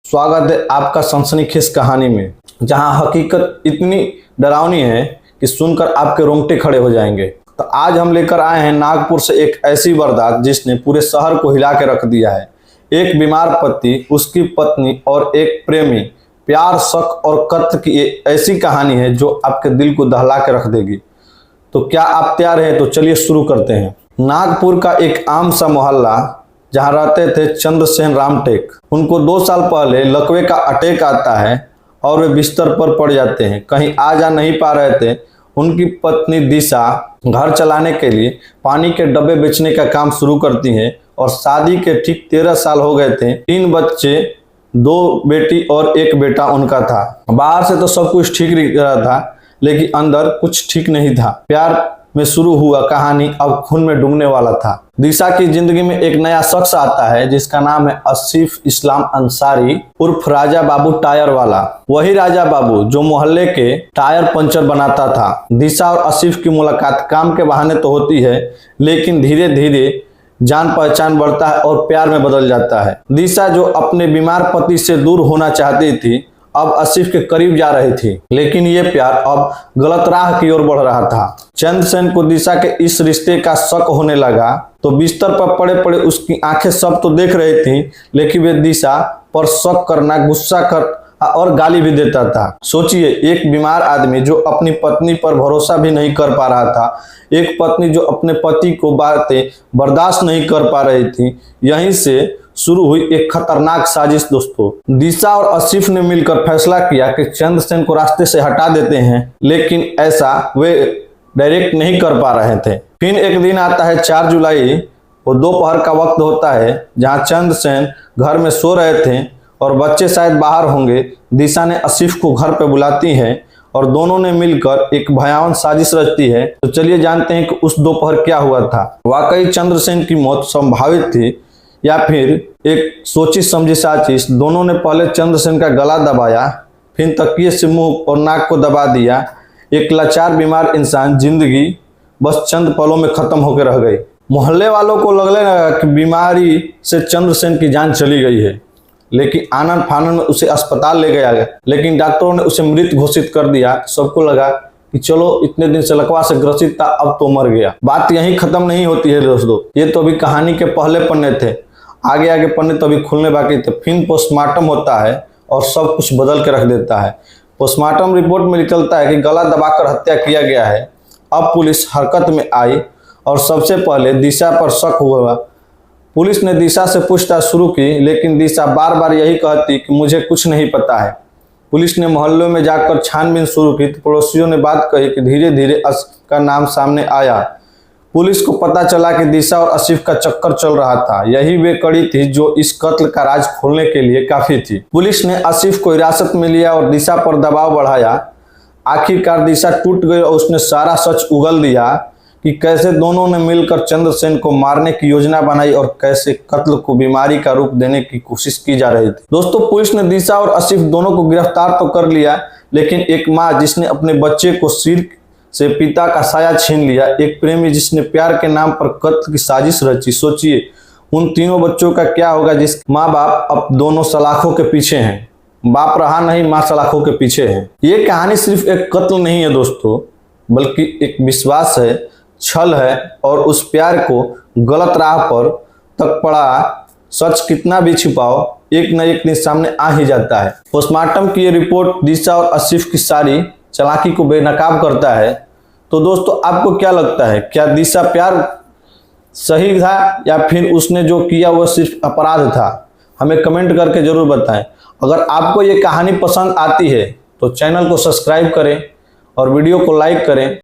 स्वागत है आपका सनसनीखेज कहानी में, जहां हकीकत इतनी डरावनी है कि सुनकर आपके रोंगटे खड़े हो जाएंगे। तो आज हम लेकर आए हैं नागपुर से एक ऐसी वारदात जिसने पूरे शहर को हिला के रख दिया है। एक बीमार पति, उसकी पत्नी और एक प्रेमी, प्यार, शक और कत्ल की ऐसी कहानी है जो आपके दिल को दहला के रख देगी। तो क्या आप तैयार हैं? तो चलिए शुरू करते हैं। नागपुर का एक आम सा मोहल्ला जहां रहते थे चंद्रसेन रामटेक। उनको 2 साल पहले लकवे का अटैक आता है और वे बिस्तर पर पड़ जाते हैं। कहीं आ जा नहीं पा रहे थे। उनकी पत्नी दिशा घर चलाने के लिए पानी के डब्बे बेचने का काम शुरू करती हैं और शादी के ठीक 13 साल हो गए थे। 3 बच्चे, 2 बेटी और 1 बेटा उनका था। बाहर से तो सब कुछ ठीक रहा था, लेकिन अंदर कुछ ठीक नहीं था। प्यार में शुरू हुआ कहानी अब खून में डूबने वाला था। दिशा की जिंदगी में एक नया शख्स आता है जिसका नाम है आसिफ इस्लाम अंसारी उर्फ राजा बाबू टायर वाला। वही राजा बाबू जो मोहल्ले के टायर पंचर बनाता था। दिशा और आसिफ की मुलाकात काम के बहाने तो होती है, लेकिन धीरे धीरे जान पहचान बढ़ता है और प्यार में बदल जाता है। दिशा जो अपने बीमार पति से दूर होना चाहती थी, अब आसिफ के करीब जा रही थी, लेकिन ये प्यार अब गलत राह की ओर बढ़ रहा था। चंद्रसेन को दिशा के इस रिश्ते का शक होने लगा, तो बिस्तर पर पड़े पड़े उसकी आंखें सब तो देख रही थी, लेकिन वे दिशा पर शक करना, गुस्सा कर और गाली भी देता था। सोचिए, एक बीमार आदमी जो अपनी पत्नी पर भरोसा भी नहीं कर पा रहा था, एक पत्नी जो अपने पति को बातें बर्दाश्त नहीं कर पा रही थी। यहीं से शुरू हुई एक खतरनाक साजिश। दोस्तों, दिशा और आसिफ ने मिलकर फैसला किया कि चंद्रसेन को रास्ते से हटा देते हैं, लेकिन ऐसा वे डायरेक्ट नहीं कर पा रहे थे। फिर एक दिन आता है 4 जुलाई, वो दोपहर का वक्त होता है, जहां चंद्रसेन घर में सो रहे थे और बच्चे शायद बाहर होंगे। दिशा ने आसिफ को घर पे बुलाती है और दोनों ने मिलकर एक भयावह साजिश रचती है। तो चलिए जानते हैं कि उस दोपहर क्या हुआ था। वाकई चंद्रसेन की मौत संभावित थी या फिर एक सोची समझी साजिश। दोनों ने पहले चंद्रसेन का गला दबाया, फिर तकिए से मुंह और नाक को दबा दिया। एक लाचार बीमार इंसान जिंदगी बस चंद पलों में खत्म होकर रह गई। मोहल्ले वालों को लगने लगा कि बीमारी से चंद्रसेन की जान चली गई है, लेकिन आनंद फानन में उसे अस्पताल ले गया गया, लेकिन डॉक्टरों ने उसे मृत घोषित कर दिया। सबको लगा कि चलो, इतने दिन से लकवा से ग्रसित था, अब तो मर गया। बात यहीं खत्म नहीं होती है दोस्तों, ये तो अभी कहानी के पहले पन्ने थे। आगे आगे पन्ने तो अभी खुलने बाकी थे। फिर पोस्टमार्टम होता है और सब कुछ बदल के रख देता है। पोस्टमार्टम रिपोर्ट में निकलता है कि गला दबाकर हत्या किया गया है। अब पुलिस हरकत में आई और सबसे पहले दिशा पर शक हुआ। पुलिस ने दिशा से पूछताछ शुरू की, लेकिन दिशा बार बार यही कहती कि मुझे कुछ नहीं पता है। पुलिस ने मोहल्लों में जाकर छानबीन शुरू की तो पड़ोसियों ने बात कही कि धीरे धीरे आसिफ का नाम सामने आया। पुलिस को पता चला कि दिशा और आसिफ का चक्कर चल रहा था। यही वे कड़ी थी जो इस कत्ल का राज खोलने के लिए काफी थी। पुलिस ने आसिफ को हिरासत में लिया और दिशा पर दबाव बढ़ाया। आखिरकार दिशा टूट गई और उसने सारा सच उगल दिया कि कैसे दोनों ने मिलकर चंद्रसेन को मारने की योजना बनाई और कैसे कत्ल को बीमारी का रूप देने की कोशिश की जा रही थी। दोस्तों, पुलिस ने दिशा और आसिफ दोनों को गिरफ्तार तो कर लिया, लेकिन एक माँ जिसने अपने बच्चे को सिर से पिता का साया छीन लिया, एक प्रेमी जिसने प्यार के नाम पर कत्ल की साजिश रची। सोचिए, उन तीनों बच्चों का क्या होगा जिस माँ बाप अब दोनों सलाखों के पीछे हैं। बाप रहा नहीं, माँ सलाखों के पीछे है। ये कहानी सिर्फ एक कत्ल नहीं है दोस्तों, बल्कि एक विश्वास है, छल है और उस प्यार को गलत राह पर तक पड़ा। सच कितना भी छिपाओ, एक न एक दिन सामने आ ही जाता है। पोस्टमार्टम की ये रिपोर्ट दिशा और आसिफ की सारी चालाकी को बेनकाब करता है। तो दोस्तों, आपको क्या लगता है, क्या दिशा प्यार सही था या फिर उसने जो किया वो सिर्फ अपराध था? हमें कमेंट करके जरूर बताएं। अगर आपको ये कहानी पसंद आती है तो चैनल को सब्सक्राइब करें और वीडियो को लाइक करें।